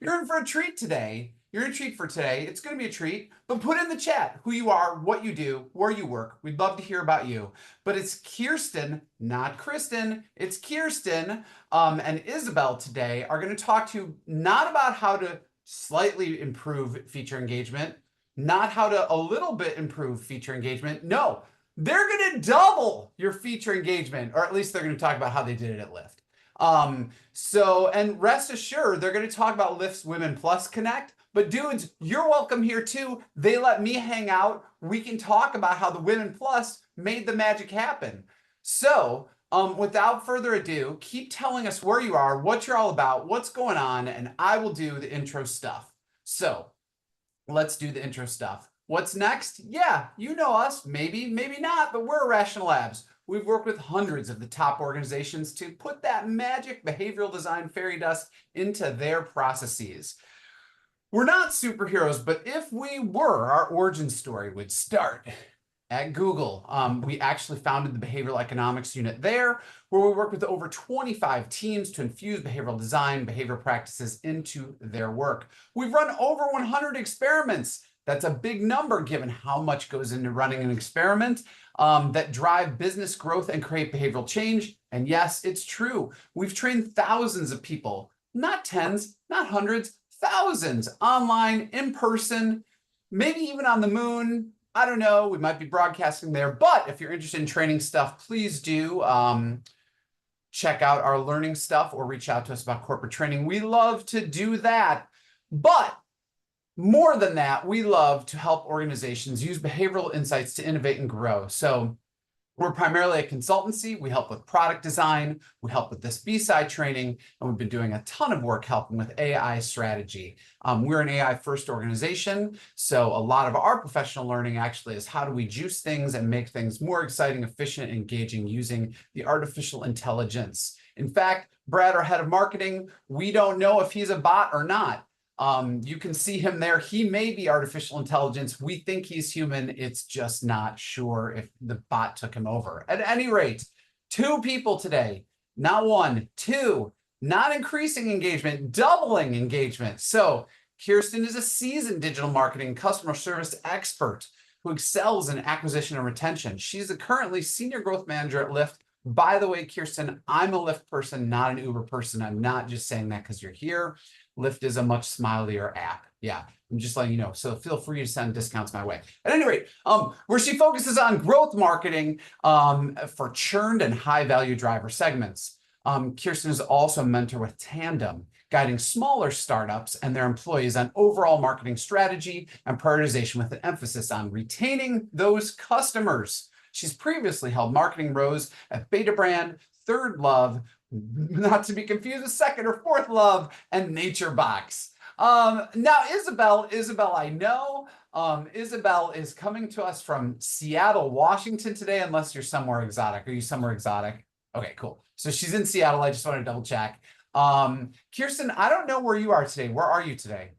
you're in for a treat today. You're in a treat for today. It's going to be a treat, but put in the chat who you are, what you do, where you work. We'd love to hear about you. But it's Kirsten, not Kristen. It's Kirsten and Isabel today are going to talk to you not about how to slightly improve feature engagement, not how to a little bit improve feature engagement. No, they're going to double your feature engagement, or at least they're going to talk about how they did it at Lyft. And rest assured, they're going to talk about Lyft's Women Plus Connect. But dudes, you're welcome here too. They let me hang out. We can talk about how the Women Plus made the magic happen. So without further ado, keep telling us where you are, what you're all about, what's going on, and I will do the intro stuff. So let's do the intro stuff. What's next? Yeah, you know us, maybe, maybe not, but we're Irrational Labs. We've worked with hundreds of the top organizations to put that magic behavioral design fairy dust into their processes. We're not superheroes, but if we were, our origin story would start at Google. We actually founded the behavioral economics unit there, where we work with over 25 teams to infuse behavioral design, behavioral practices into their work. We've run over 100 experiments. That's a big number given how much goes into running an experiment that drive business growth and create behavioral change. And yes, it's true. We've trained thousands of people, not tens, not hundreds, thousands online, in person, maybe even on the moon. I don't know. We might be broadcasting there. But if you're interested in training stuff, please do check out our learning stuff or reach out to us about corporate training. We love to do that. But more than that, we love to help organizations use behavioral insights to innovate and grow. So we're primarily a consultancy. We help with product design. We help with this B-side training, and we've been doing a ton of work helping with AI strategy. We're an AI-first organization, so a lot of our professional learning actually is how do we juice things and make things more exciting, efficient, and engaging using the artificial intelligence. In fact, Brad, our head of marketing, we don't know if he's a bot or not. You can see him there. He may be artificial intelligence. We think he's human. It's just not sure if the bot took him over. At any rate, 2 people today, not 1, 2, not increasing engagement, doubling engagement. So Kirsten is a seasoned digital marketing customer service expert who excels in acquisition and retention. She's currently senior growth manager at Lyft. By the way, Kirsten, I'm a Lyft person, not an Uber person. I'm not just saying that because you're here. Lyft is a much smilier app. Yeah, I'm just letting you know. So feel free to send discounts my way. At any rate, where she focuses on growth marketing for churned and high value driver segments. Kirsten is also a mentor with Tandem, guiding smaller startups and their employees on overall marketing strategy and prioritization with an emphasis on retaining those customers. She's previously held marketing roles at Beta Brand, Third Love, not to be confused with Second or Fourth Love, and Nature Box. Now, Isabel, I know Isabel is coming to us from Seattle, Washington today, unless you're somewhere exotic. Are you somewhere exotic? Okay, cool. So she's in Seattle. I just want to double check. Kirsten, I don't know where you are today. Where are you today?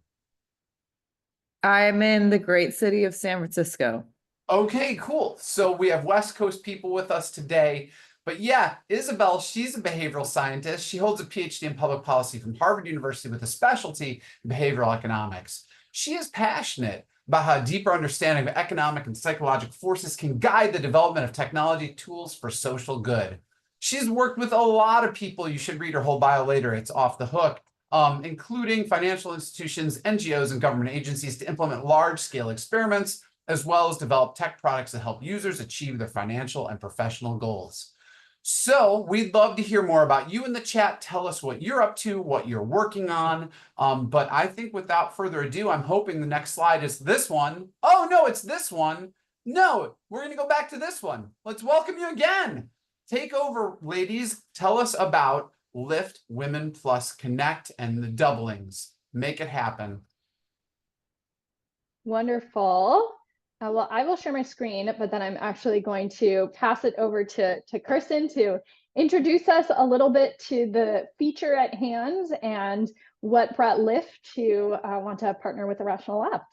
I'm in the great city of San Francisco. Okay, cool. So we have West Coast people with us today. But yeah, Isabel, she's a behavioral scientist. She holds a PhD in public policy from Harvard University with a specialty in behavioral economics. She is passionate about how a deeper understanding of economic and psychological forces can guide the development of technology tools for social good. She's worked with a lot of people. You should read her whole bio later. It's off the hook, including financial institutions, NGOs, and government agencies to implement large-scale experiments, as well as develop tech products that help users achieve their financial and professional goals. So we'd love to hear more about you in the chat. Tell us what you're up to, what you're working on. But I think without further ado, I'm hoping the next slide is this one. Oh, no, it's this one. No, we're going to go back to this one. Let's welcome you again. Take over, ladies. Tell us about Lyft Women Plus Connect and the doublings. Make it happen. Wonderful. Well, I will share my screen, but then I'm actually going to pass it over to Kirsten to introduce us a little bit to the feature at hand and what brought Lyft to want to partner with Irrational Labs.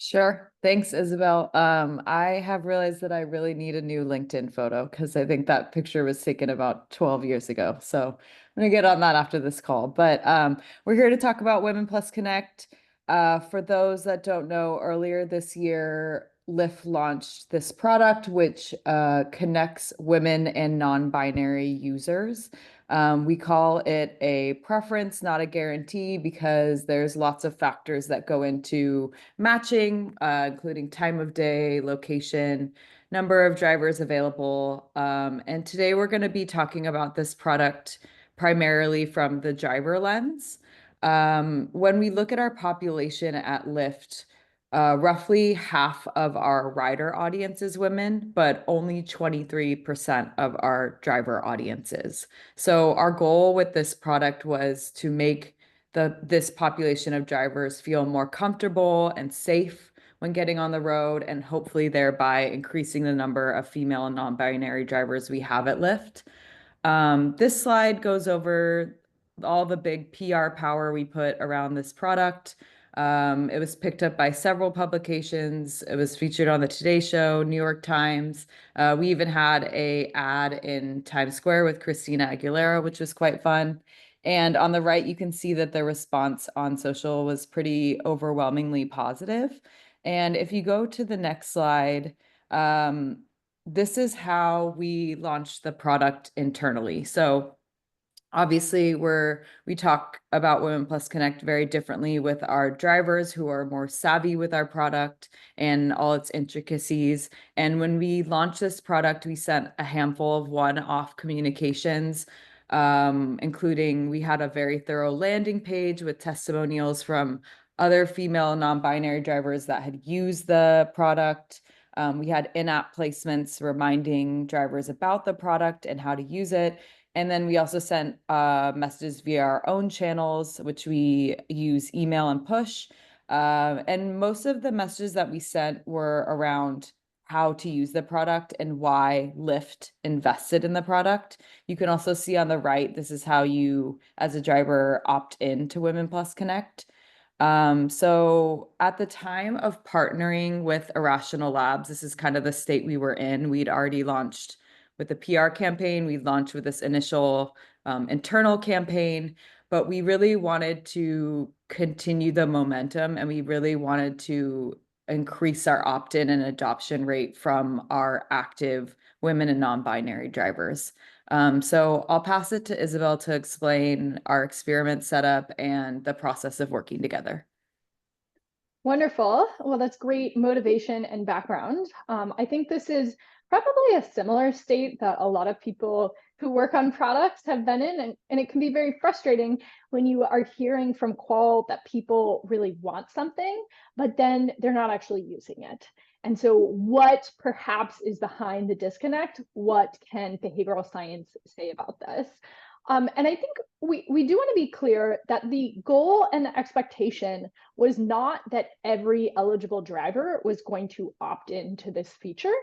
Sure. Thanks, Isabel. I have realized that I really need a new LinkedIn photo because I think that picture was taken about 12 years ago. So I'm gonna get on that after this call. But we're here to talk about Women Plus Connect. For those that don't know, earlier this year, Lyft launched this product which connects women and non-binary users. We call it a preference, not a guarantee, because there's lots of factors that go into matching, including time of day, location, number of drivers available. And today we're going to be talking about this product primarily from the driver lens. When we look at our population at Lyft, roughly half of our rider audience is women, but only 23% of our driver audiences. So our goal with this product was to make this population of drivers feel more comfortable and safe when getting on the road, and hopefully thereby increasing the number of female and non-binary drivers we have at Lyft. This slide goes over all the big PR power we put around this product. It was picked up by several publications. It was featured on the Today Show, New York Times. We even had an ad in Times Square with Christina Aguilera, which was quite fun. And on the right, you can see that the response on social was pretty overwhelmingly positive. And if you go to the next slide, this is how we launched the product internally. So obviously we talk about Women Plus Connect very differently with our drivers who are more savvy with our product and all its intricacies. And when we launched this product, we sent a handful of one-off communications, including we had a very thorough landing page with testimonials from other female non-binary drivers that had used the product. We had in-app placements reminding drivers about the product and how to use it. And then we also sent messages via our own channels, which we use email and push. And most of the messages that we sent were around how to use the product and why Lyft invested in the product. You can also see on the right, this is how you, as a driver, opt in to Women Plus Connect. So at the time of partnering with Irrational Labs, this is kind of the state we were in. We'd already launched with the PR campaign. We launched with this initial internal campaign, but we really wanted to continue the momentum, and we really wanted to increase our opt-in and adoption rate from our active women and non-binary drivers. So I'll pass it to Isabel to explain our experiment setup and the process of working together. Wonderful. Well, that's great motivation and background. I think this is probably a similar state that a lot of people who work on products have been in, and it can be very frustrating when you are hearing from Qual that people really want something, but then they're not actually using it. And so what perhaps is behind the disconnect? What can behavioral science say about this? And I think we do want to be clear that the goal and the expectation was not that every eligible driver was going to opt into this feature.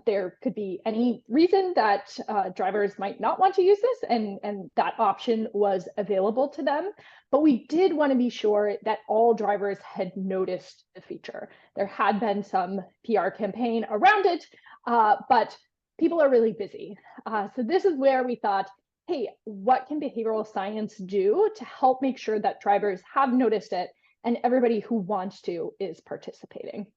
There could be any reason that drivers might not want to use this, and that option was available to them. But we did want to be sure that all drivers had noticed the feature. There had been some PR campaign around it, but people are really busy. So this is where we thought, hey, what can behavioral science do to help make sure that drivers have noticed it and everybody who wants to is participating?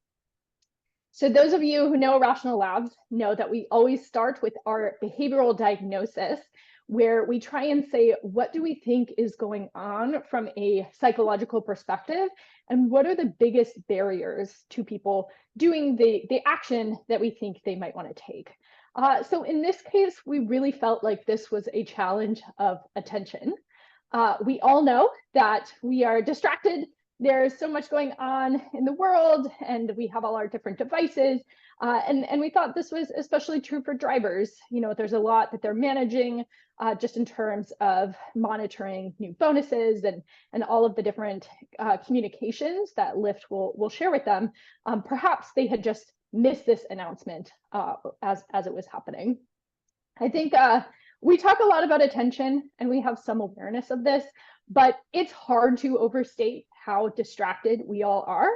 So those of you who know Irrational Labs know that we always start with our behavioral diagnosis, where we try and say, what do we think is going on from a psychological perspective? And what are the biggest barriers to people doing the action that we think they might want to take? So in this case, we really felt like this was a challenge of attention. We all know that we are distracted. There's so much going on in the world, and we have all our different devices. And we thought this was especially true for drivers. You know, there's a lot that they're managing just in terms of monitoring new bonuses and all of the different communications that Lyft will share with them. Perhaps they had just missed this announcement as it was happening. I think we talk a lot about attention, and we have some awareness of this, but it's hard to overstate how distracted we all are.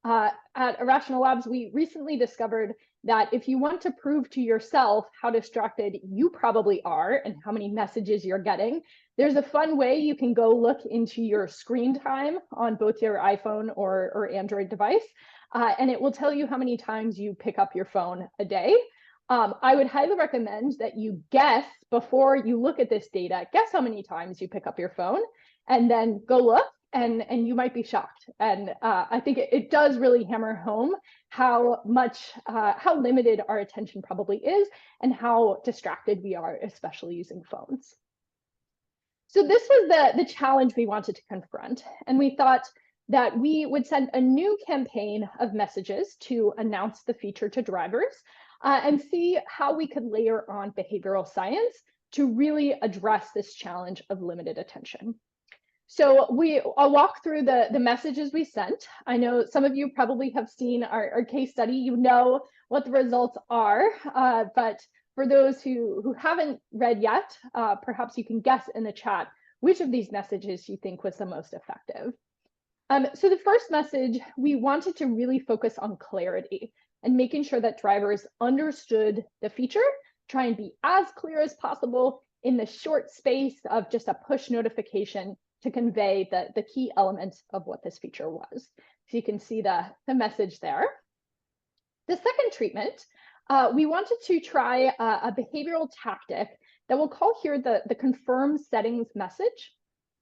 at Irrational Labs, we recently discovered that if you want to prove to yourself how distracted you probably are and how many messages you're getting, there's a fun way you can go look into your screen time on both your iPhone or Android device, and it will tell you how many times you pick up your phone a day. I would highly recommend that you guess before you look at this data, guess how many times you pick up your phone, and then go look, and you might be shocked. And I think it does really hammer home how limited our attention probably is and how distracted we are, especially using phones. So this was the challenge we wanted to confront, and we thought that we would send a new campaign of messages to announce the feature to drivers, and see how we could layer on behavioral science to really address this challenge of limited attention. So I'll walk through the messages we sent. I know some of you probably have seen our case study, you know what the results are, but for those who haven't read yet, perhaps you can guess in the chat which of these messages you think was the most effective. So the first message, we wanted to really focus on clarity and making sure that drivers understood the feature, try and be as clear as possible in the short space of just a push notification to convey the key elements of what this feature was. So you can see the message there. The second treatment, we wanted to try a behavioral tactic that we'll call here the confirm settings message.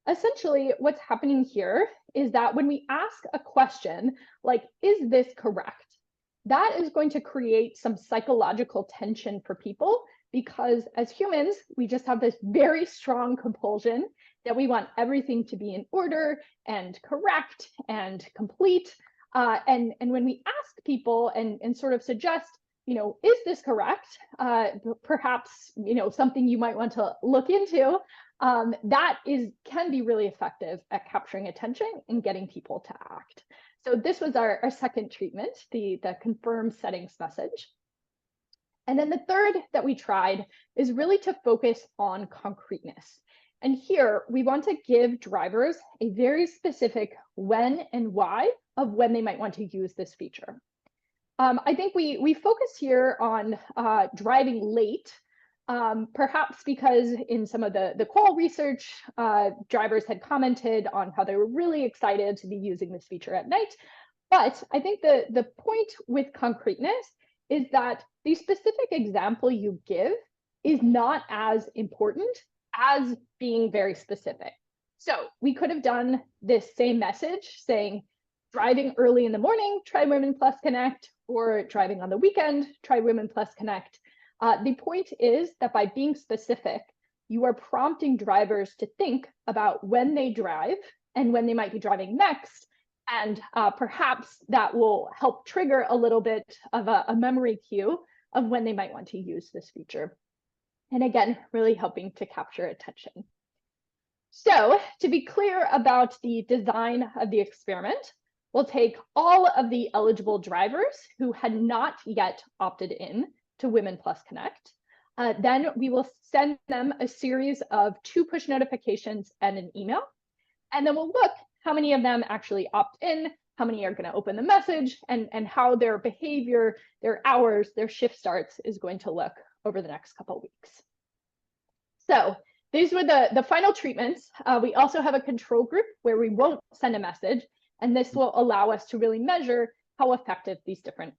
Essentially, what's happening here is that when we ask a question like, is this correct? That is going to create some psychological tension for people, because as humans, we just have this very strong compulsion that we want everything to be in order and correct and complete. And when we ask people and sort of suggest, is this correct? Perhaps, something you might want to look into, that can be really effective at capturing attention and getting people to act. So this was our second treatment, the confirm settings message. And then the third that we tried is really to focus on concreteness. And here we want to give drivers a very specific when and why of when they might want to use this feature. I think we focus here on driving late, perhaps because in some of the qual research, drivers had commented on how they were really excited to be using this feature at night. But I think the point with concreteness is that the specific example you give is not as important as being very specific. So we could have done this same message saying, driving early in the morning, try Women Plus Connect, or driving on the weekend, try Women Plus Connect. The point is that by being specific, you are prompting drivers to think about when they drive and when they might be driving next. And perhaps that will help trigger a little bit of a memory cue of when they might want to use this feature. And again, really helping to capture attention. So to be clear about the design of the experiment, we'll take all of the eligible drivers who had not yet opted in to Women Plus Connect. Then we will send them a series of 2 push notifications and an email. And then we'll look how many of them actually opt in, how many are going to open the message, and how their behavior, their hours, their shift starts is going to look over the next couple of weeks. So these were the final treatments. We also have a control group where we won't send a message, and this will allow us to really measure how effective these different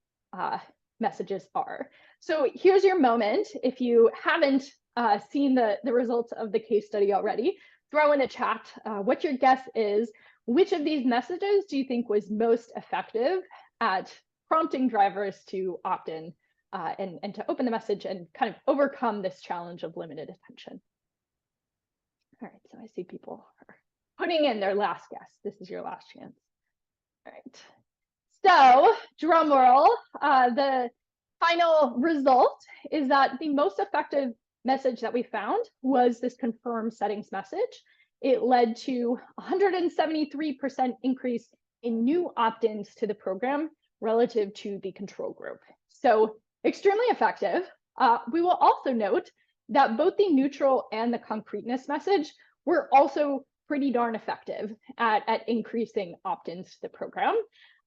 messages are. So here's your moment. If you haven't seen the results of the case study already, throw in the chat what your guess is. Which of these messages do you think was most effective at prompting drivers to opt in and to open the message and kind of overcome this challenge of limited attention? All right, so I see people are putting in their last guess. This is your last chance. All right, so drum roll, the final result is that the most effective message that we found was this confirm settings message. It led to 173% increase in new opt-ins to the program relative to the control group. So extremely effective. We will also note that both the neutral and the concreteness message were also pretty darn effective at increasing opt-ins to the program.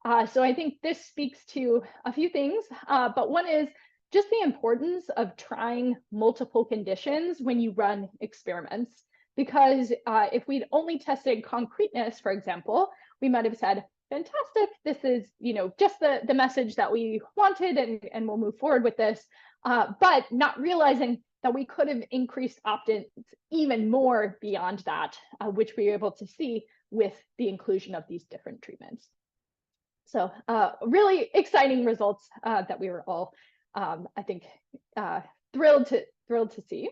So I think this speaks to a few things, but one is just the importance of trying multiple conditions when you run experiments. Because if we'd only tested concreteness, for example, we might have said, fantastic, this is just the message that we wanted, and we'll move forward with this, but not realizing that we could have increased opt-ins even more beyond that, which we were able to see with the inclusion of these different treatments. So really exciting results that we were all, I think, thrilled to see.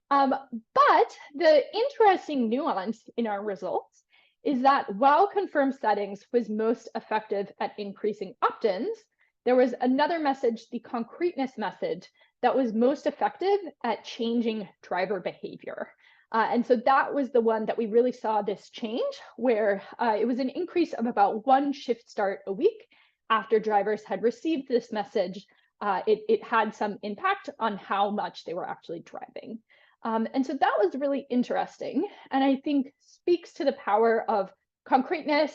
But the interesting nuance in our results is that while confirmed settings was most effective at increasing opt-ins, there was another message, the concreteness message, that was most effective at changing driver behavior. And so that was the one that we really saw this change, where it was an increase of about 1 shift start a week after drivers had received this message. It had some impact on how much they were actually driving. And so that was really interesting, and I think speaks to the power of concreteness,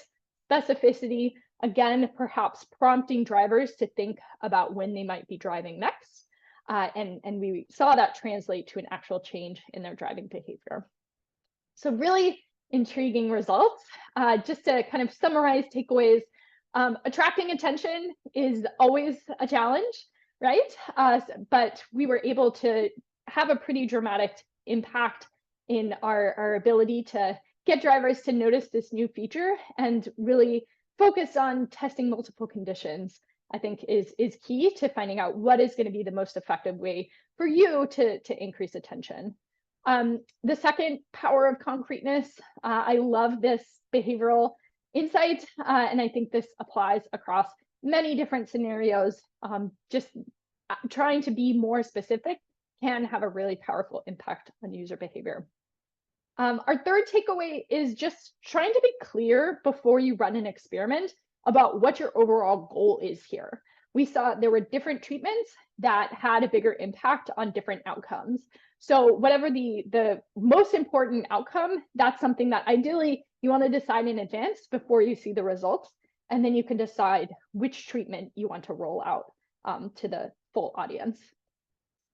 specificity, again, perhaps prompting drivers to think about when they might be driving next. And we saw that translate to an actual change in their driving behavior. So really intriguing results. Just to kind of summarize takeaways, attracting attention is always a challenge, right? But we were able to have a pretty dramatic impact in our ability to get drivers to notice this new feature, and really focus on testing multiple conditions, I think is key to finding out what is going to be the most effective way for you to increase attention. The second, power of concreteness. I love this behavioral insight, and I think this applies across many different scenarios. Just trying to be more specific can have a really powerful impact on user behavior. Our third takeaway is just trying to be clear before you run an experiment about what your overall goal is here. We saw there were different treatments that had a bigger impact on different outcomes. So whatever the most important outcome, that's something that ideally you want to decide in advance before you see the results, and then you can decide which treatment you want to roll out to the full audience.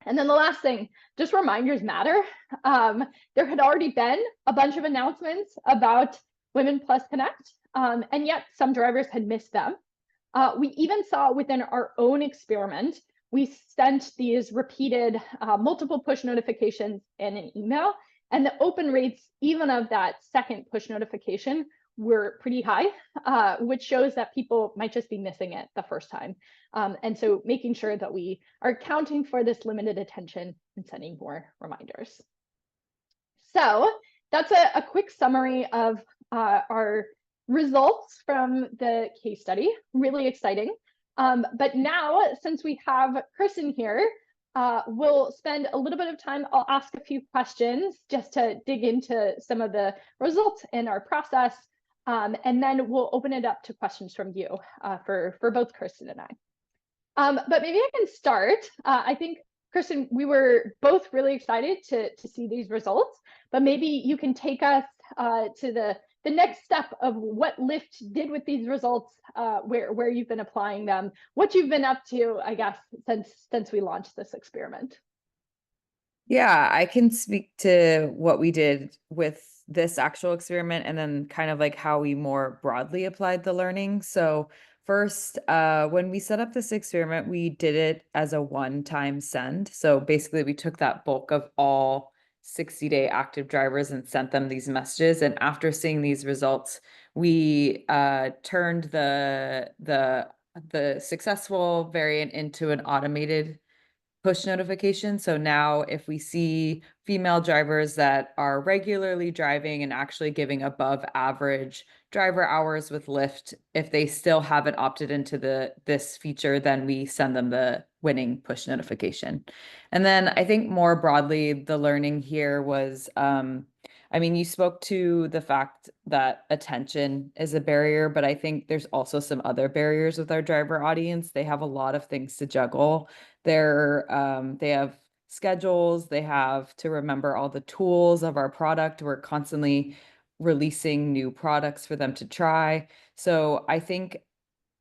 And then the last thing, just reminders matter. There had already been a bunch of announcements about Women Plus Connect, and yet some drivers had missed them. We even saw within our own experiment, we sent these repeated multiple push notifications in an email, and the open rates even of that second push notification were pretty high, which shows that people might just be missing it the first time. And so making sure that we are accounting for this limited attention and sending more reminders. So that's a quick summary of our results from the case study. Really exciting. But now, since we have Kirsten here, we'll spend a little bit of time. I'll ask a few questions just to dig into some of the results in our process. And then we'll open it up to questions from you for both Kirsten and I. But maybe I can start. I think, Kirsten, we were both really excited to see these results, but maybe you can take us to the next step of what Lyft did with these results, where you've been applying them, what you've been up to, I guess, since we launched this experiment. Yeah, I can speak to what we did with this actual experiment, and then kind of like how we more broadly applied the learning. So first, when we set up this experiment, we did it as a one-time send. So basically we took that bulk of all 60-day active drivers and sent them these messages. And after seeing these results, we turned the successful variant into an automated push notification. So now if we see female drivers that are regularly driving and actually giving above average driver hours with Lyft, if they still haven't opted into this feature, then we send them the winning push notification. And then I think more broadly, the learning here was, I mean, you spoke to the fact that attention is a barrier, but I think there's also some other barriers with our driver audience. They have a lot of things to juggle. They have schedules, they have to remember all the tools of our product. We're constantly releasing new products for them to try. So I think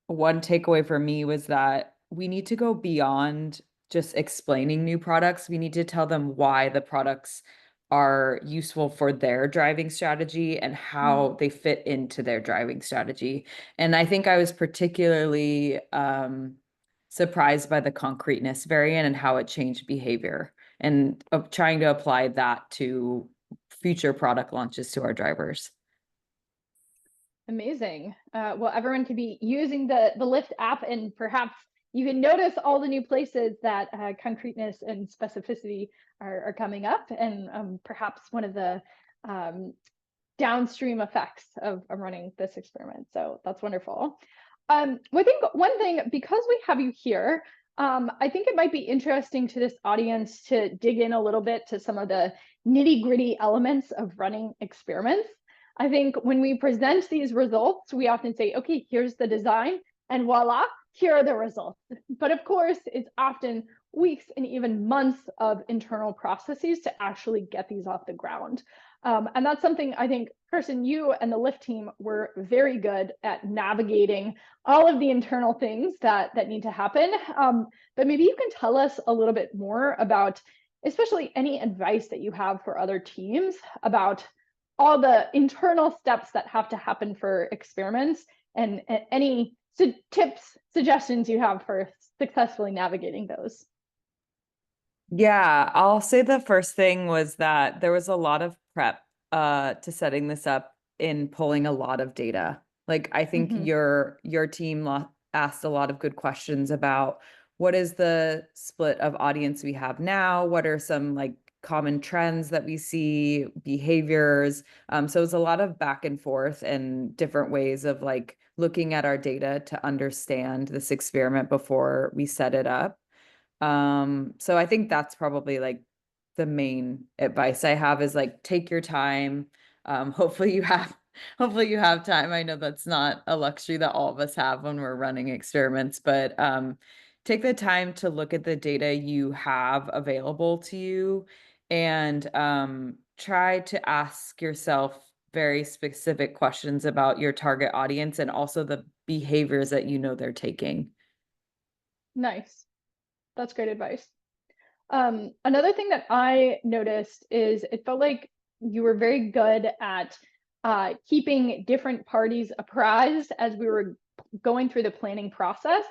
one takeaway for me was that we need to go beyond just explaining new products. We need to tell them why the products are useful for their driving strategy and how they fit into their driving strategy. And I think I was particularly surprised by the concreteness variant and how it changed behavior, and of trying to apply that to future product launches to our drivers. Amazing. Well, everyone could be using the Lyft app, and perhaps you can notice all the new places that concreteness and specificity are coming up, and perhaps one of the downstream effects of running this experiment. So that's wonderful. Well, I think one thing, because we have you here, I think it might be interesting to this audience to dig in a little bit to some of the nitty-gritty elements of running experiments. I think when we present these results, we often say, okay, here's the design, and voila, here are the results. But of course, it's often weeks and even months of internal processes to actually get these off the ground. And that's something I think, Kirsten, you and the Lyft team were very good at navigating all of the internal things that need to happen. But maybe you can tell us a little bit more about, especially any advice that you have for other teams about all the internal steps that have to happen for experiments, and any tips, suggestions you have for successfully navigating those. Yeah, I'll say the first thing was that there was a lot of prep to setting this up in pulling a lot of data. Like, I think your team asked a lot of good questions about what is the split of audience we have now? What are some like common trends that we see, behaviors? So it's a lot of back and forth and different ways of like looking at our data to understand this experiment before we set it up. So I think that's probably like the main advice I have is like take your time. Hopefully you have time. I know that's not a luxury that all of us have when we're running experiments, but take the time to look at the data you have available to you, and try to ask yourself very specific questions about your target audience and also the behaviors that you know they're taking. Nice. That's great advice. Another thing that I noticed is it felt like you were very good at keeping different parties apprised as we were going through the planning process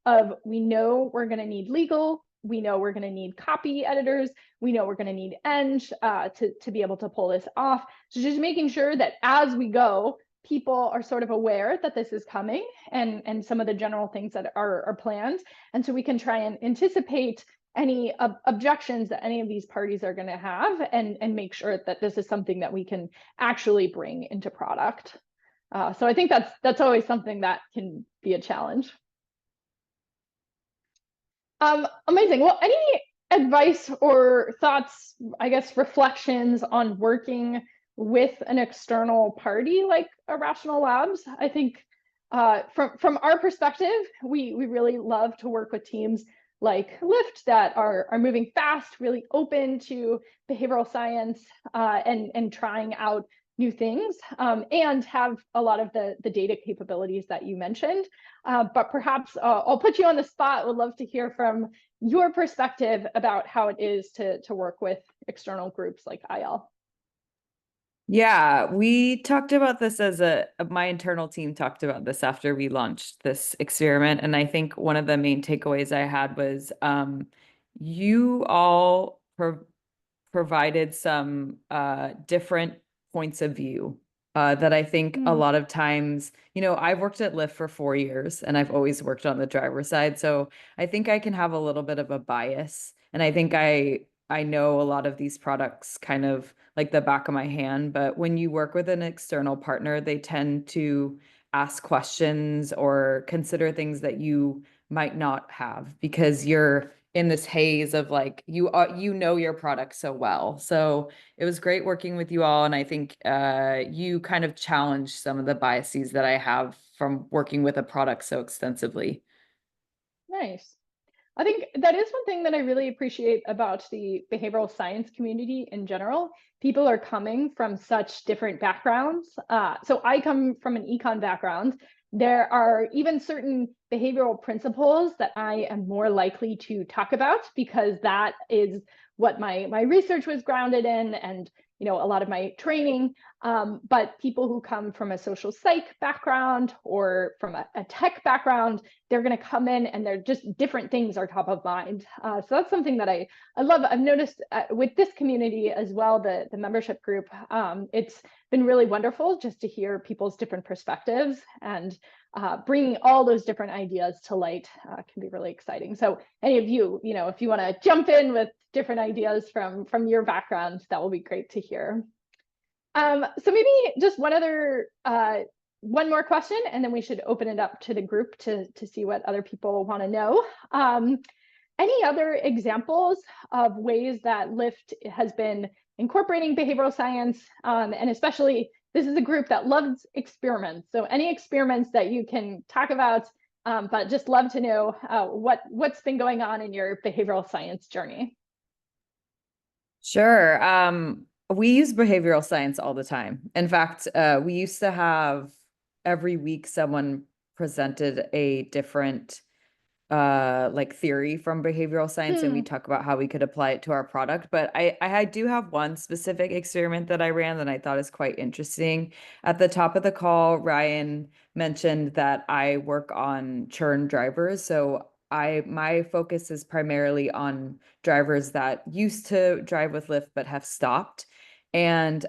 of, we know we're going to need legal, we know we're going to need copy editors, we know we're going to need eng to be able to pull this off. So just making sure that as we go, people are sort of aware that this is coming, and some of the general things that are planned. And so we can try and anticipate any objections that any of these parties are going to have, and make sure that this is something that we can actually bring into product. So I think that's always something that can be a challenge. Amazing. Well, any advice or thoughts, I guess, reflections on working with an external party like Irrational Labs? I think from our perspective, we really love to work with teams like Lyft that are moving fast, really open to behavioral science, and trying out new things, and have a lot of the data capabilities that you mentioned. But perhaps I'll put you on the spot. Would love to hear from your perspective about how it is to work with external groups like IL. Yeah, we talked about this my internal team talked about this after we launched this experiment. And I think one of the main takeaways I had was you all provided some different points of view that I think a lot of times, I've worked at Lyft for 4 years and I've always worked on the driver's side. So I think I can have a little bit of a bias. And I think I know a lot of these products kind of like the back of my hand, but when you work with an external partner, they tend to ask questions or consider things that you might not have because you're in this haze of like you know your product so well. So it was great working with you all, and I think you kind of challenged some of the biases that I have from working with a product so extensively. Nice. I think that is one thing that I really appreciate about the behavioral science community in general. People are coming from such different backgrounds. So I come from an econ background, there are even certain behavioral principles that I am more likely to talk about because that is what my research was grounded in, and a lot of my training. But people who come from a social psych background or from a tech background, they're going to come in and they're just different things are top of mind. So that's something that I love. I've noticed with this community as well, the membership group. It's been really wonderful just to hear people's different perspectives, and bringing all those different ideas to light can be really exciting. So any of you, if you want to jump in with different ideas from your background, that will be great to hear. So maybe just one more question, and then we should open it up to the group to see what other people want to know. Any other examples of ways that Lyft has been incorporating behavioral science, and especially this is a group that loves experiments. So any experiments that you can talk about, but just love to know what's been going on in your behavioral science journey. Sure. We use behavioral science all the time. In fact, we used to have every week someone presented a different like theory from behavioral science, and we talk about how we could apply it to our product. But I do have one specific experiment that I ran that I thought is quite interesting. At the top of the call, Ryan mentioned that I work on churn drivers. So my focus is primarily on drivers that used to drive with Lyft but have stopped. And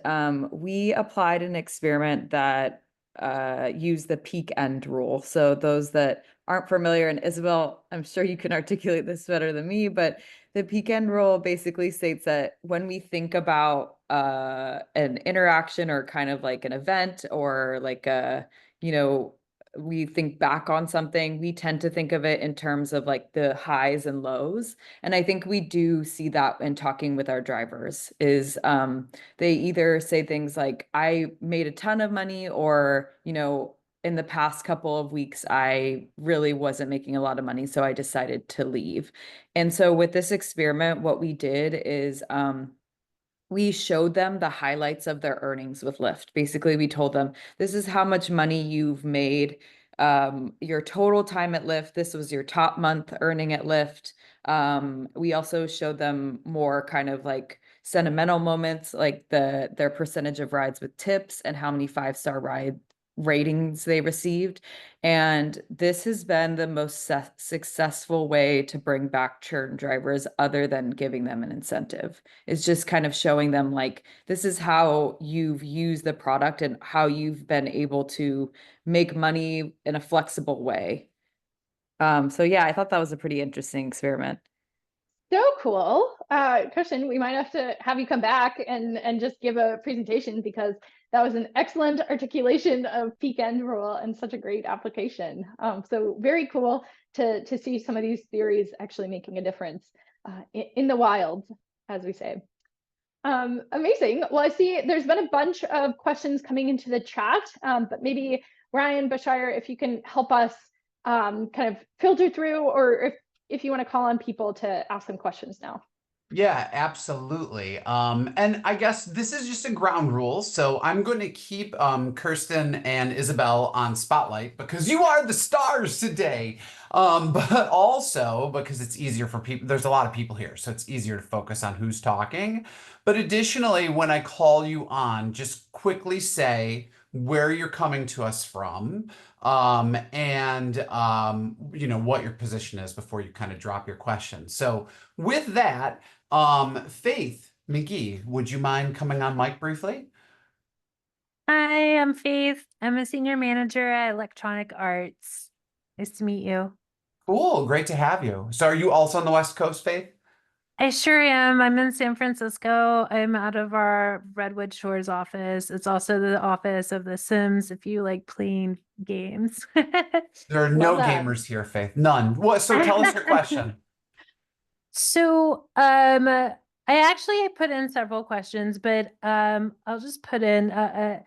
we applied an experiment that used the peak end rule. So those that aren't familiar, and Isabel, I'm sure you can articulate this better than me, but the peak end rule basically states that when we think about an interaction or kind of like an event or like we think back on something, we tend to think of it in terms of like the highs and lows. And I think we do see that in talking with our drivers is they either say things like, I made a ton of money, or, in the past couple of weeks, I really wasn't making a lot of money, so I decided to leave. And so with this experiment, what we did is we showed them the highlights of their earnings with Lyft. Basically, we told them, this is how much money you've made, your total time at Lyft. This was your top month earning at Lyft. We also showed them more kind of like sentimental moments, like their percentage of rides with tips and how many 5-star ride ratings they received. And this has been the most successful way to bring back churn drivers other than giving them an incentive. It's just kind of showing them like, this is how you've used the product and how you've been able to make money in a flexible way. So yeah, I thought that was a pretty interesting experiment. So cool. Kirsten, we might have to have you come back and just give a presentation, because that was an excellent articulation of peak end rule and such a great application. So very cool to see some of these theories actually making a difference in the wild, as we say. Amazing. Well, I see there's been a bunch of questions coming into the chat, but maybe Ryan, Bashir, if you can help us kind of filter through, or if you want to call on people to ask them questions now. Yeah, absolutely. And I guess this is just a ground rule. So I'm going to keep Kirsten and Isabel on spotlight because you are the stars today. But also because it's easier for people. There's a lot of people here, so it's easier to focus on who's talking. But additionally, when I call you on, just quickly say where you're coming to us from, and what your position is before you kind of drop your question. So with that, Faith McGee, would you mind coming on mic briefly? Hi, I'm Faith. I'm a senior manager at Electronic Arts. Nice to meet you. Cool, great to have you. So are you also on the West Coast, Faith? I sure am. I'm in San Francisco. I'm out of our Redwood Shores office. It's also the office of The Sims if you like playing games. There are no gamers here, Faith. None. So tell us your question. So, I actually put in several questions, but I'll just put in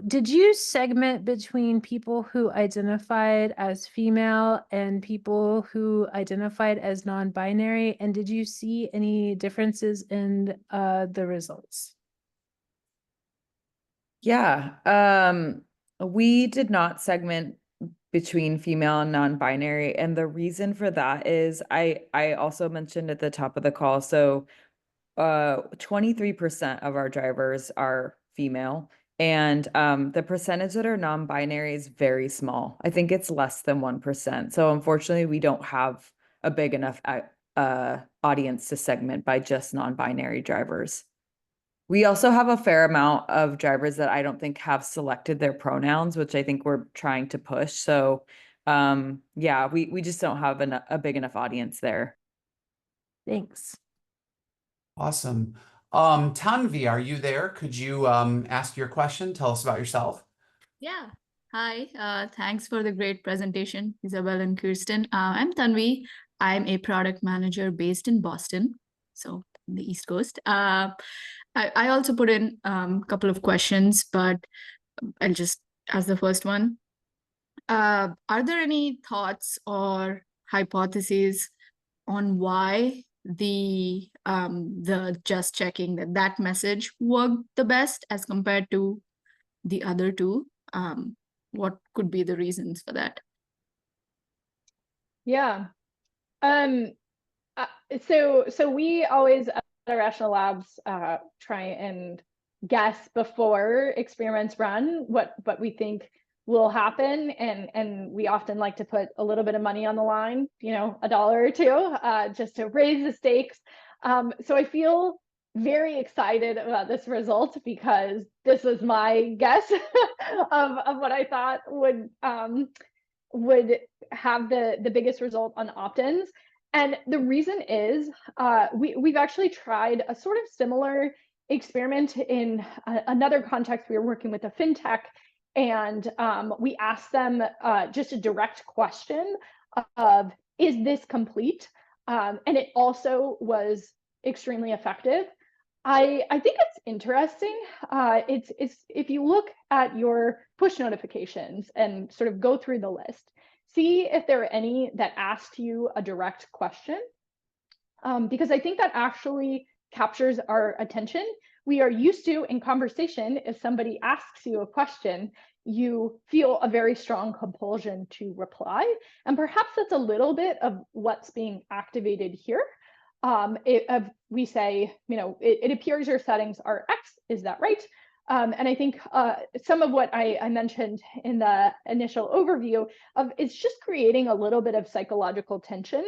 did you segment between people who identified as female and people who identified as non-binary? And did you see any differences in the results? Yeah, we did not segment between female and non-binary. And the reason for that is I also mentioned at the top of the call, so 23% of our drivers are female, and the percentage that are non-binary is very small. I think it's less than 1%. So unfortunately, we don't have a big enough audience to segment by just non-binary drivers. We also have a fair amount of drivers that I don't think have selected their pronouns, which I think we're trying to push. So yeah, we just don't have a big enough audience there. Thanks. Awesome. Tanvi, are you there? Could you ask your question? Tell us about yourself. Yeah. Hi. Thanks for the great presentation, Isabel and Kirsten. I'm Tanvi. I'm a product manager based in Boston, so on the East Coast. I also put in a couple of questions, but I'll just ask the first one. Are there any thoughts or hypotheses on why the just checking that message worked the best as compared to the other two? What could be the reasons for that? Yeah. So we always at Irrational Labs try and guess before experiments run what we think will happen, and we often like to put a little bit of money on the line, you know, $1 or $2, just to raise the stakes. So I feel very excited about this result because this was my guess of what I thought would have the biggest result on opt-ins. And the reason is we've actually tried a sort of similar experiment in another context. We were working with a fintech, and we asked them just a direct question of, is this complete? And it also was extremely effective. I think it's interesting. It's if you look at your push notifications and sort of go through the list, see if there are any that asked you a direct question, because I think that actually captures our attention. We are used to, in conversation, if somebody asks you a question, you feel a very strong compulsion to reply. And perhaps that's a little bit of what's being activated here. We say, you know, it appears your settings are X, is that right? And I think some of what I mentioned in the initial overview of it's just creating a little bit of psychological tension.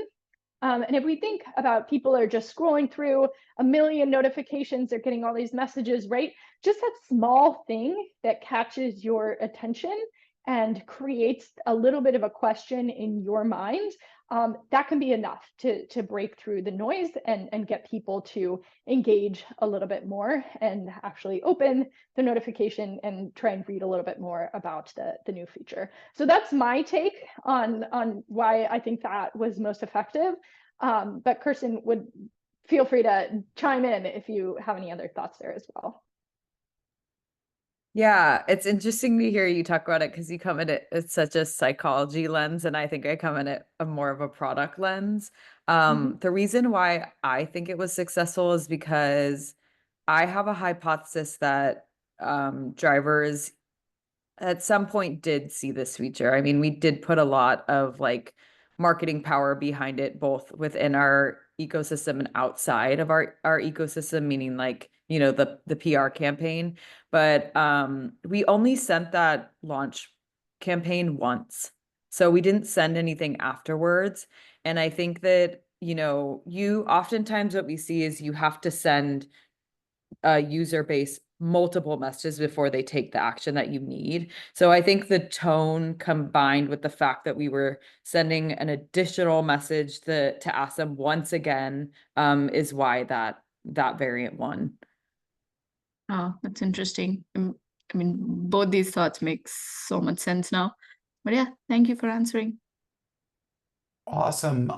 And if we think about people are just scrolling through a million notifications, they're getting all these messages, right? Just that small thing that catches your attention and creates a little bit of a question in your mind, that can be enough to break through the noise and get people to engage a little bit more and actually open the notification and try and read a little bit more about the new feature. So that's my take on why I think that was most effective. But Kirsten, would feel free to chime in if you have any other thoughts there as well. Yeah, it's interesting to hear you talk about it because you come at it as such a psychology lens, and I think I come at it a more of a product lens. The reason why I think it was successful is because I have a hypothesis that drivers at some point did see this feature. I mean, we did put a lot of like marketing power behind it, both within our ecosystem and outside of our ecosystem, meaning like, you know, the PR campaign. But we only sent that launch campaign once. So we didn't send anything afterwards. And I think that, you know, oftentimes what we see is you have to send a user base multiple messages before they take the action that you need. So I think the tone combined with the fact that we were sending an additional message to ask them once again is why that variant won. Oh, that's interesting. I mean, both these thoughts make so much sense now. But yeah, thank you for answering. Awesome.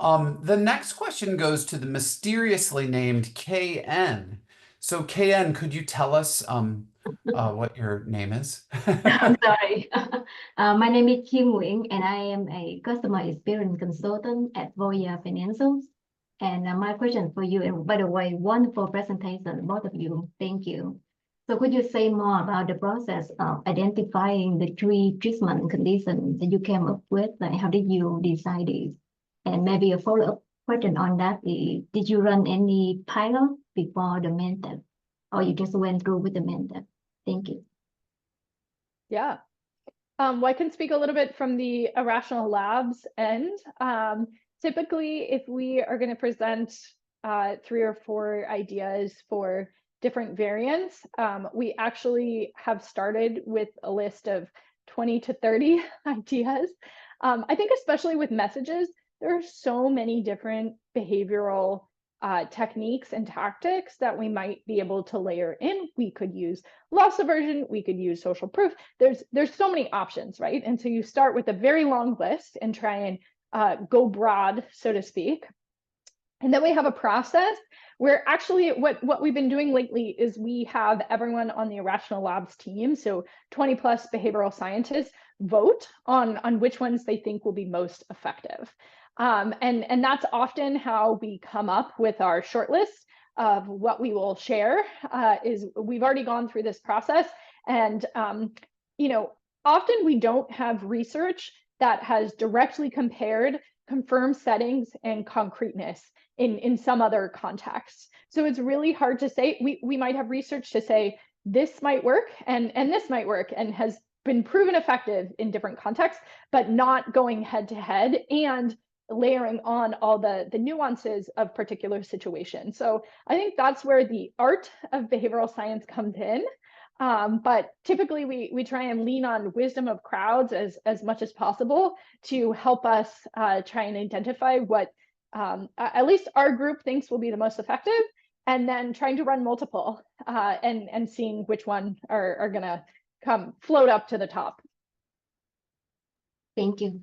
The next question goes to the mysteriously named KN. So KN, could you tell us what your name is? I'm sorry. My name is Kim Nguyen, and I am a customer experience consultant at Voya Financials. And my question for you, and by the way, wonderful presentation, both of you. Thank you. So could you say more about the process of identifying the three treatment conditions that you came up with? Like, how did you decide this? And maybe a follow-up question on that is, did you run any pilot before the main step, or you just went through with the main step? Thank you. Yeah. Well, I can speak a little bit from the Irrational Labs end. Typically, if we are going to present 3 or 4 ideas for different variants, we actually have started with a list of 20 to 30 ideas. I think especially with messages, there are so many different behavioral techniques and tactics that we might be able to layer in. We could use loss aversion, we could use social proof. There's so many options, right? And so you start with a very long list and try and go broad, so to speak. And then we have a process where actually what we've been doing lately is we have everyone on the Irrational Labs team, so 20 plus behavioral scientists, vote on which ones they think will be most effective. And that's often how we come up with our shortlist of what we will share. Is we've already gone through this process, and often we don't have research that has directly compared confirmed settings and concreteness in some other context. So it's really hard to say. We might have research to say this might work and this might work and has been proven effective in different contexts, but not going head to head and layering on all the nuances of particular situations. So I think that's where the art of behavioral science comes in. But typically we try and lean on wisdom of crowds as much as possible to help us try and identify what at least our group thinks will be the most effective, and then trying to run multiple and seeing which one are gonna float up to the top. Thank you.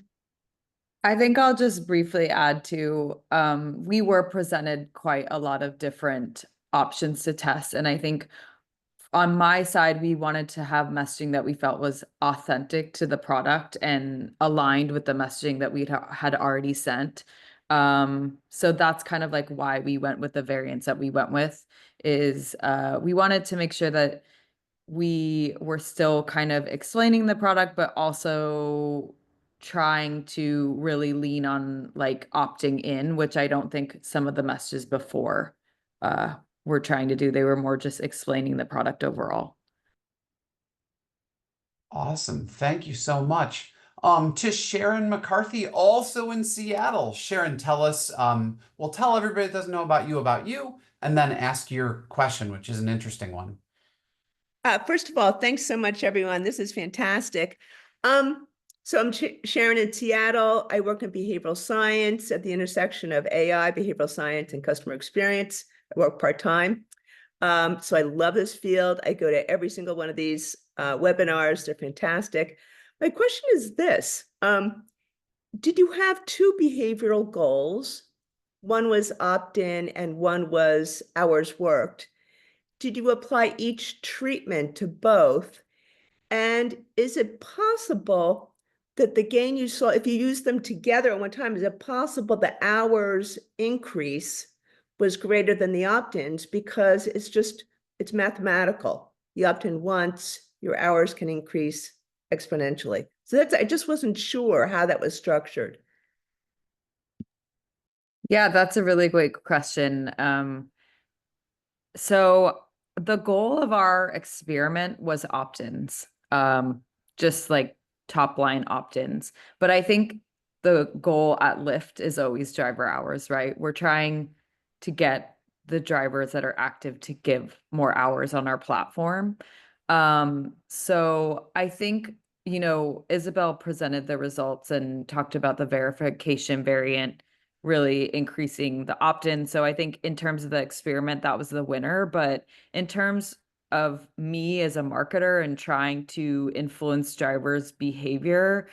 I think I'll just briefly add to, we were presented quite a lot of different options to test. And I think on my side, we wanted to have messaging that we felt was authentic to the product and aligned with the messaging that we had already sent. So that's kind of like why we went with the variants that we went with, is we wanted to make sure that we were still kind of explaining the product, but also trying to really lean on like opting in, which I don't think some of the messages before were trying to do. They were more just explaining the product overall. Awesome. Thank you so much. To Sharon McCarthy, also in Seattle. Sharon, tell us, well, tell everybody that doesn't know about you, and then ask your question, which is an interesting one. First of all, thanks so much, everyone. This is fantastic. So I'm Sharon in Seattle. I work in behavioral science at the intersection of AI, behavioral science, and customer experience. I work part-time. So I love this field. I go to every single one of these webinars. They're fantastic. My question is this. Did you have 2 behavioral goals? One was opt-in and one was hours worked. Did you apply each treatment to both? And is it possible that the gain you saw, if you use them together at one time, is it possible the hours increase was greater than the opt-ins? Because it's mathematical. You opt in once, your hours can increase exponentially. So I just wasn't sure how that was structured. Yeah, that's a really great question. So the goal of our experiment was opt-ins, just like top line opt-ins. But I think the goal at Lyft is always driver hours, right? We're trying to get the drivers that are active to give more hours on our platform. So I think, Isabel presented the results and talked about the verification variant really increasing the opt-in. So I think in terms of the experiment, that was the winner. But in terms of me as a marketer and trying to influence drivers' behavior,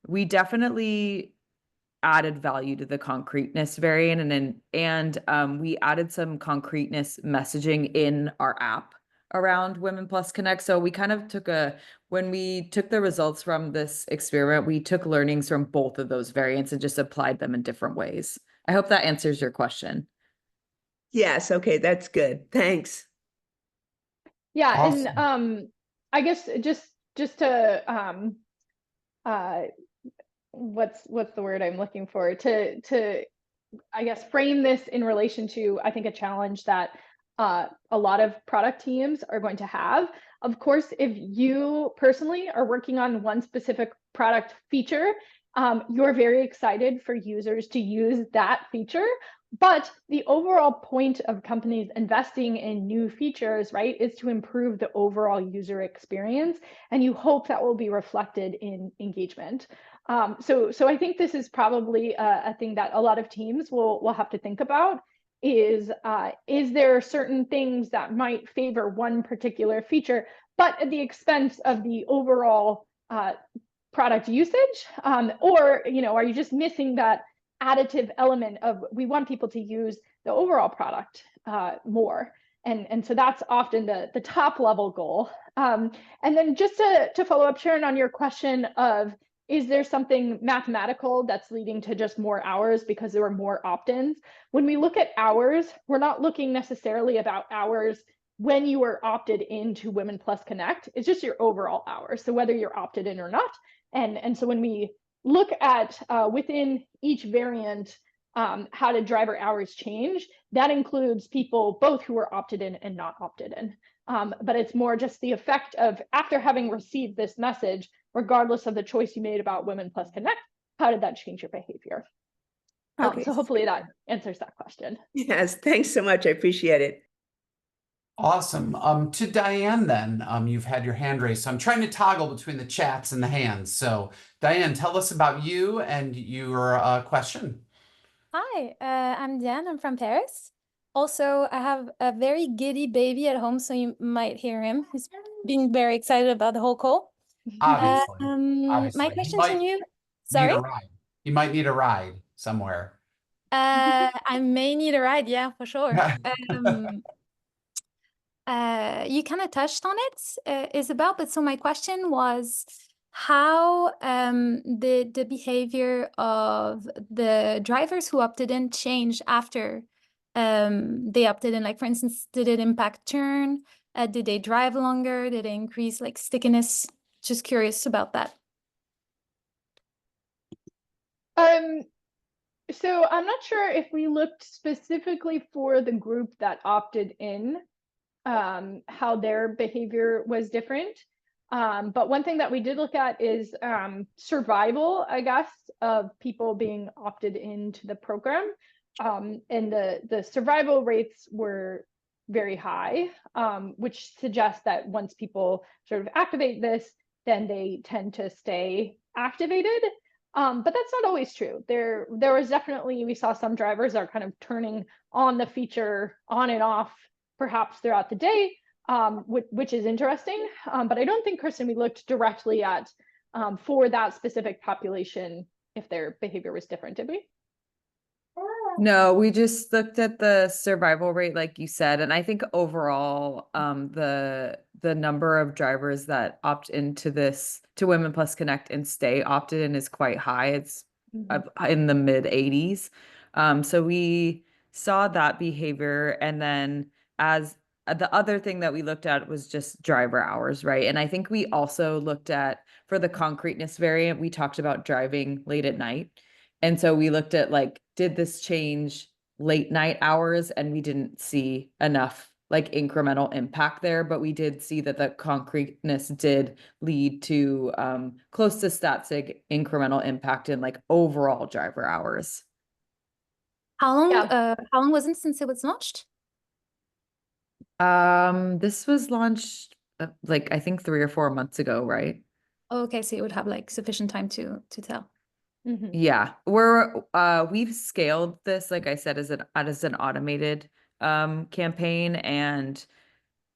we definitely added value to the concreteness variant, and we added some concreteness messaging in our app around Women Plus Connect. So we kind of when we took the results from this experiment, we took learnings from both of those variants and just applied them in different ways. I hope that answers your question. Yes, okay, that's good. Thanks. Yeah, Awesome. and I guess just to what's the word I'm looking for, to I guess frame this in relation to, I think, a challenge that a lot of product teams are going to have. Of course, if you personally are working on one specific product feature, you're very excited for users to use that feature. But the overall point of companies investing in new features, right, is to improve the overall user experience. And you hope that will be reflected in engagement. So I think this is probably a thing that a lot of teams will have to think about is there certain things that might favor one particular feature, but at the expense of the overall product usage? Or, are you just missing that additive element of we want people to use the overall product more? And so that's often the top level goal. And then just to follow up, Sharon, on your question of, is there something mathematical that's leading to just more hours because there were more opt-ins? When we look at hours, we're not looking necessarily about hours when you were opted into Women Plus Connect. It's just your overall hours. So whether you're opted in or not. And so when we look at within each variant, how did driver hours change, that includes people both who were opted in and not opted in. But it's more just the effect of, after having received this message, regardless of the choice you made about Women Plus Connect, how did that change your behavior? Okay. So hopefully that answers that question. Yes, thanks so much. I appreciate it. Awesome. To Diane then, you've had your hand raised, so I'm trying to toggle between the chats and the hands. So Diane, tell us about you and your question. Hi, I'm Diane. I'm from Paris. Also, I have a very giddy baby at home, so you might hear him. He's being very excited about the whole call. Obviously. My question to you, sorry? Need a ride. You might need a ride somewhere. I may need a ride, yeah, for sure. You kind of touched on it, Isabel, but so my question was how the behavior of the drivers who opted in changed after they opted in? Like, for instance, did it impact turn? Did they drive longer? Did they increase like stickiness? Just curious about that. So I'm not sure if we looked specifically for the group that opted in, how their behavior was different. But one thing that we did look at is survival, I guess, of people being opted into the program. And the survival rates were very high, which suggests that once people sort of activate this, then they tend to stay activated. But that's not always true. There was definitely, we saw some drivers are kind of turning on the feature on and off perhaps throughout the day, which is interesting. But I don't think, Kirsten, we looked directly at for that specific population if their behavior was different, did we? No, we just looked at the survival rate, like you said, and I think overall, the number of drivers that opt into this to Women Plus Connect and stay opted in is quite high. It's in the mid 80s. So we saw that behavior, and then as the other thing that we looked at was just driver hours, right? And I think we also looked at, for the concreteness variant, we talked about driving late at night. And so we looked at, like, did this change late night hours? And we didn't see enough like incremental impact there, but we did see that the concreteness did lead to close to stat sig incremental impact in like overall driver hours. How long was it since it was launched? This was launched like I think 3 or 4 months ago, right? Okay, so you would have like sufficient time to tell. Yeah, we've scaled this, like I said, as an automated campaign, and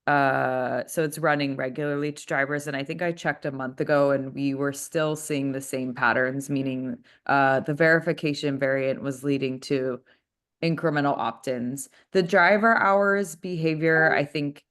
so it's running regularly to drivers. And I think I checked a month ago and we were still seeing the same patterns, meaning the verification variant was leading to incremental opt-ins. The driver hours behavior, I think,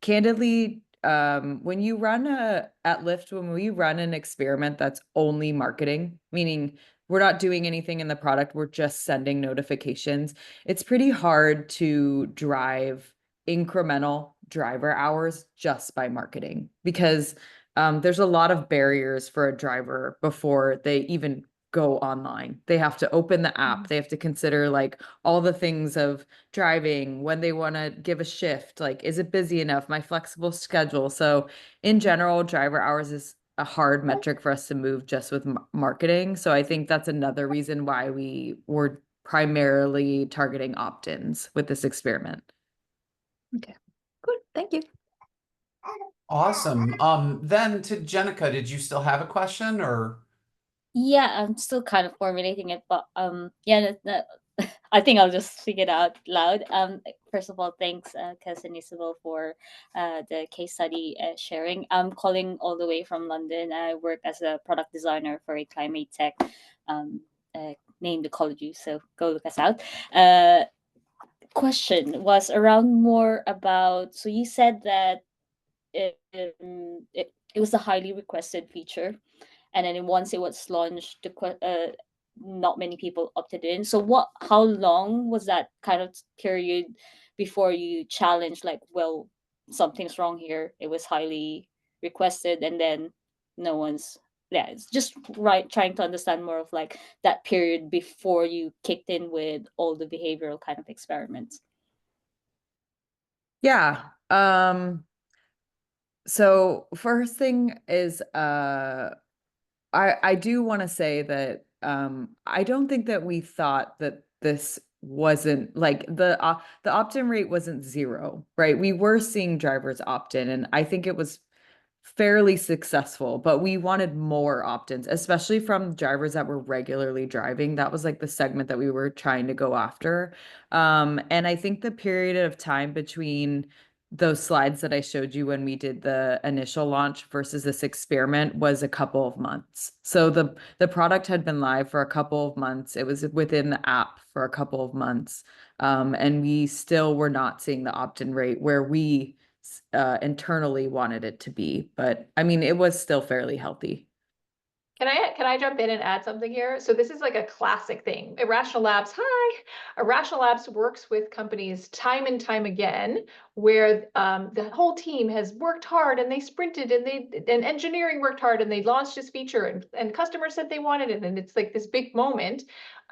candidly, when you run at Lyft, when we run an experiment that's only marketing, meaning we're not doing anything in the product, we're just sending notifications, it's pretty hard to drive incremental driver hours just by marketing, because there's a lot of barriers for a driver before they even go online. They have to open the app. They have to consider like all the things of driving, when they want to give a shift, like, is it busy enough, my flexible schedule. So in general, driver hours is a hard metric for us to move just with marketing. So I think that's another reason why we were primarily targeting opt-ins with this experiment. Okay, good. Thank you. Awesome. Then to Jenica, did you still have a question or? Yeah, I'm still kind of formulating it, but yeah, I think I'll just speak it out loud. First of all, thanks, Kirsten, Isabel, for the case study sharing. I'm calling all the way from London. I work as a product designer for a climate tech named Ecology, so go look us out. Question was around more about, so you said that it was a highly requested feature, and then once it was launched, not many people opted in. So how long was that kind of period before you challenged, like, well, something's wrong here, it was highly requested, and then no one's, yeah, it's just right, trying to understand more of like that period before you kicked in with all the behavioral kind of experiments. Yeah. So first thing is, I do want to say that I don't think that we thought that this wasn't like the opt-in rate wasn't zero, right? We were seeing drivers opt in, and I think it was fairly successful, but we wanted more opt-ins, especially from drivers that were regularly driving. That was like the segment that we were trying to go after. And I think the period of time between those slides that I showed you when we did the initial launch versus this experiment was a couple of months. So the product had been live for a couple of months. It was within the app for a couple of months. And we still were not seeing the opt-in rate where we internally wanted it to be. But I mean, it was still fairly healthy. Can I jump in and add something here? So this is like a classic thing. Irrational Labs, hi. Irrational Labs works with companies time and time again, where the whole team has worked hard and they sprinted and engineering worked hard and they launched this feature and customers said they wanted it, and it's like this big moment.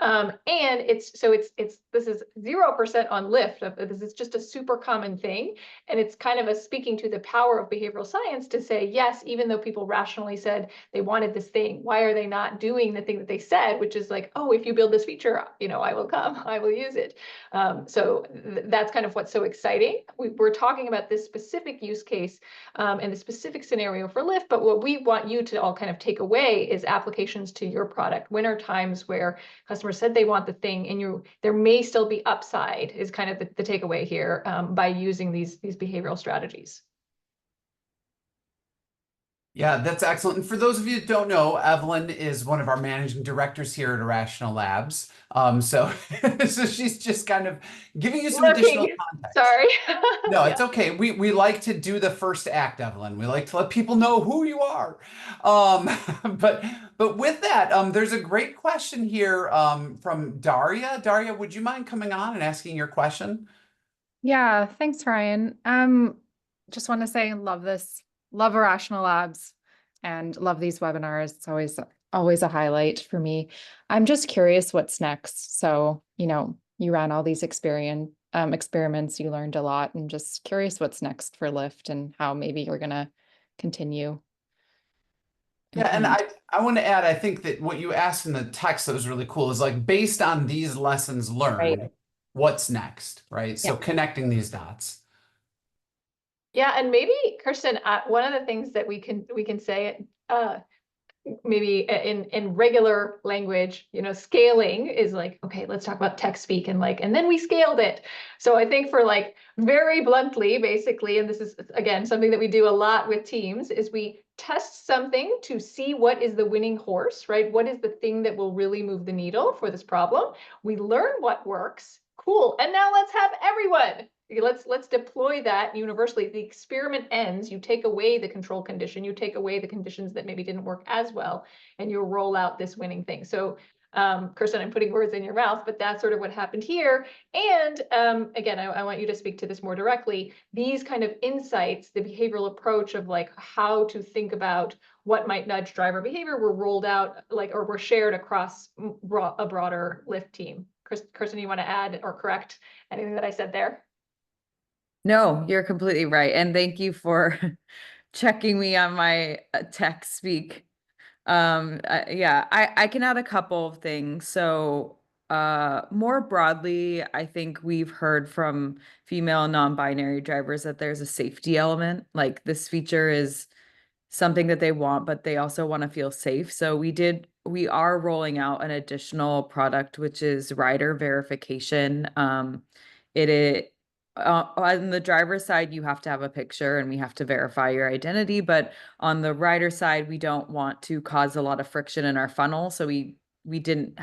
And this is 0% on Lyft. This is just a super common thing. And it's kind of speaking to the power of behavioral science to say, yes, even though people rationally said they wanted this thing, why are they not doing the thing that they said, which is like, oh, if you build this feature, I will come, I will use it. That's kind of what's so exciting. We're talking about this specific use case and the specific scenario for Lyft, but what we want you to all kind of take away is applications to your product. When are times where customers said they want the thing and there may still be upside, is kind of the takeaway here by using these behavioral strategies. Yeah, that's excellent. And for those of you that don't know, Evelyn is one of our managing directors here at Irrational Labs. So she's just kind of giving you some additional context. Sorry. No, it's okay. We like to do the first act, Evelyn. We like to let people know who you are. But with that, there's a great question here from Daria. Daria, would you mind coming on and asking your question? Yeah, thanks, Ryan. Just want to say love this. Love Irrational Labs and love these webinars. It's always a highlight for me. I'm just curious what's next. So, you ran all these experiments, you learned a lot, and just curious what's next for Lyft and how maybe you're going to continue. Yeah, and I want to add, I think that what you asked in the text that was really cool is like, based on these lessons learned, what's next, right? So connecting these dots. Yeah, and maybe Kirsten, one of the things that we can say, maybe in regular language, scaling is like, okay, let's talk about tech speak and then we scaled it. So I think for like very bluntly, basically, and this is again something that we do a lot with teams, is we test something to see what is the winning horse, right? What is the thing that will really move the needle for this problem? We learn what works. Cool. And now let's have everyone. Let's deploy that universally. The experiment ends, you take away the control condition, you take away the conditions that maybe didn't work as well, and you'll roll out this winning thing. So Kirsten, I'm putting words in your mouth, but that's sort of what happened here. And again, I want you to speak to this more directly. These kind of insights, the behavioral approach of like how to think about what might nudge driver behavior were rolled out or were shared across a broader Lyft team. Kirsten, you want to add or correct anything that I said there? No, you're completely right. And thank you for checking me on my tech speak. Yeah, I can add a couple of things. So, more broadly, I think we've heard from female non-binary drivers that there's a safety element. Like this feature is something that they want, but they also want to feel safe. So we are rolling out an additional product, which is rider verification. On the driver's side, you have to have a picture and we have to verify your identity. But on the rider side, we don't want to cause a lot of friction in our funnel. So we didn't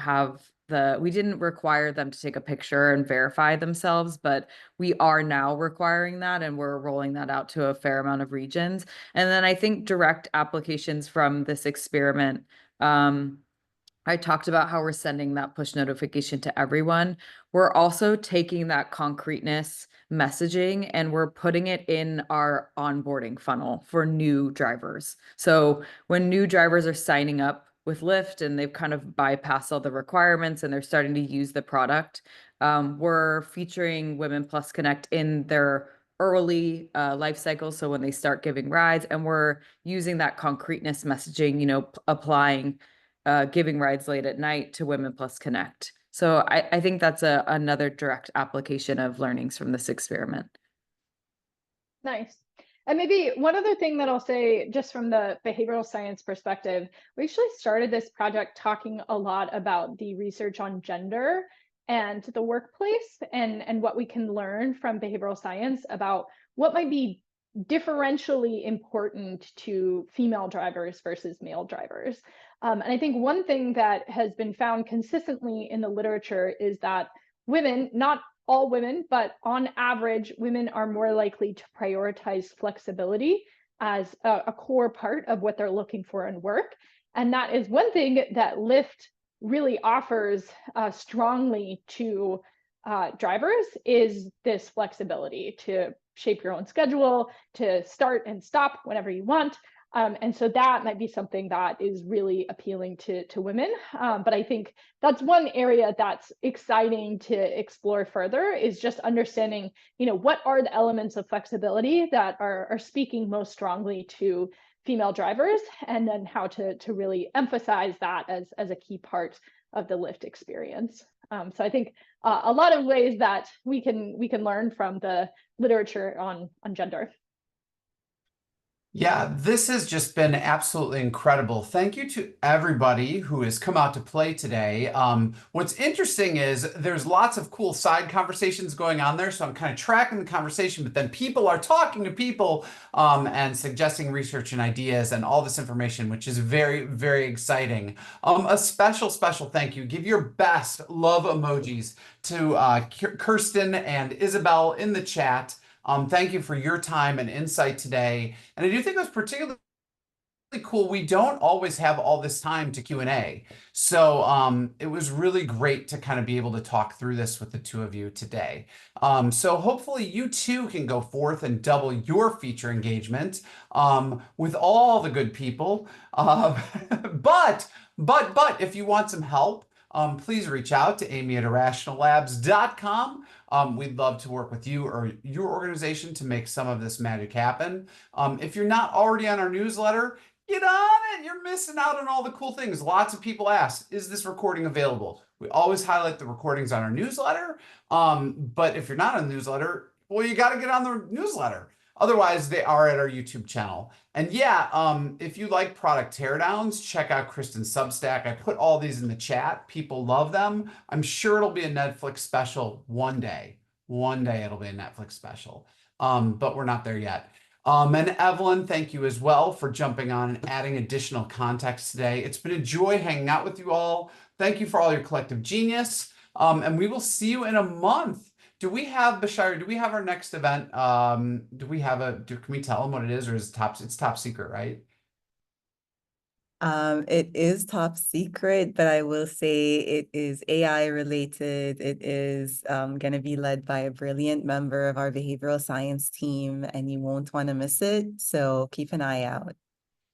require them to take a picture and verify themselves, but we are now requiring that and we're rolling that out to a fair amount of regions. And then I think direct applications from this experiment, I talked about how we're sending that push notification to everyone. We're also taking that concreteness messaging and we're putting it in our onboarding funnel for new drivers. So when new drivers are signing up with Lyft and they've kind of bypassed all the requirements and they're starting to use the product, we're featuring Women Plus Connect in their early life cycle. So when they start giving rides, and we're using that concreteness messaging, applying giving rides late at night to Women Plus Connect. So I think that's another direct application of learnings from this experiment. Nice. And maybe one other thing that I'll say, just from the behavioral science perspective, we actually started this project talking a lot about the research on gender and the workplace and what we can learn from behavioral science about what might be differentially important to female drivers versus male drivers. And I think one thing that has been found consistently in the literature is that women, not all women, but on average, women are more likely to prioritize flexibility as a core part of what they're looking for in work. And that is one thing that Lyft really offers strongly to drivers, is this flexibility to shape your own schedule, to start and stop whenever you want. And so that might be something that is really appealing to women. But I think that's one area that's exciting to explore further, is just understanding, what are the elements of flexibility that are speaking most strongly to female drivers, and then how to really emphasize that as a key part of the Lyft experience. So I think a lot of ways that we can learn from the literature on gender. Yeah, this has just been absolutely incredible. Thank you to everybody who has come out to play today. What's interesting is there's lots of cool side conversations going on there, so I'm kind of tracking the conversation, but then people are talking to people and suggesting research and ideas and all this information, which is very, very exciting. A special thank you. Give your best love emojis to Kirsten and Isabel in the chat. Thank you for your time and insight today. And I do think it was particularly cool. We don't always have all this time to Q&A. So it was really great to kind of be able to talk through this with the two of you today. So hopefully you too can go forth and double your feature engagement with all the good people. But if you want some help, please reach out to amy@irrationallabs.com. We'd love to work with you or your organization to make some of this magic happen. If you're not already on our newsletter, get on it. You're missing out on all the cool things. Lots of people ask, is this recording available? We always highlight the recordings on our newsletter. But if you're not on the newsletter, well, you got to get on the newsletter. Otherwise, they are at our YouTube channel. And yeah, if you like product teardowns, check out Kristen's Substack. I put all these in the chat. People love them. I'm sure it'll be a Netflix special one day. One day it'll be a Netflix special, but we're not there yet. And Evelyn, thank you as well for jumping on and adding additional context today. It's been a joy hanging out with you all. Thank you for all your collective genius. And we will see you in a month. Do we have, Bashir, do we have our next event? Can we tell them what it is, or is it's top secret, right? It is top secret, but I will say it is AI related. It is going to be led by a brilliant member of our behavioral science team, and you won't want to miss it. So keep an eye out.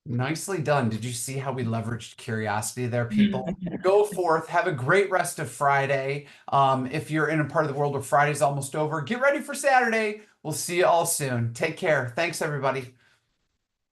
Nicely done. Did you see how we leveraged curiosity there, people? Go forth, have a great rest of Friday. If you're in a part of the world where Friday's almost over, get ready for Saturday. We'll see you all soon. Take care. Thanks, everybody.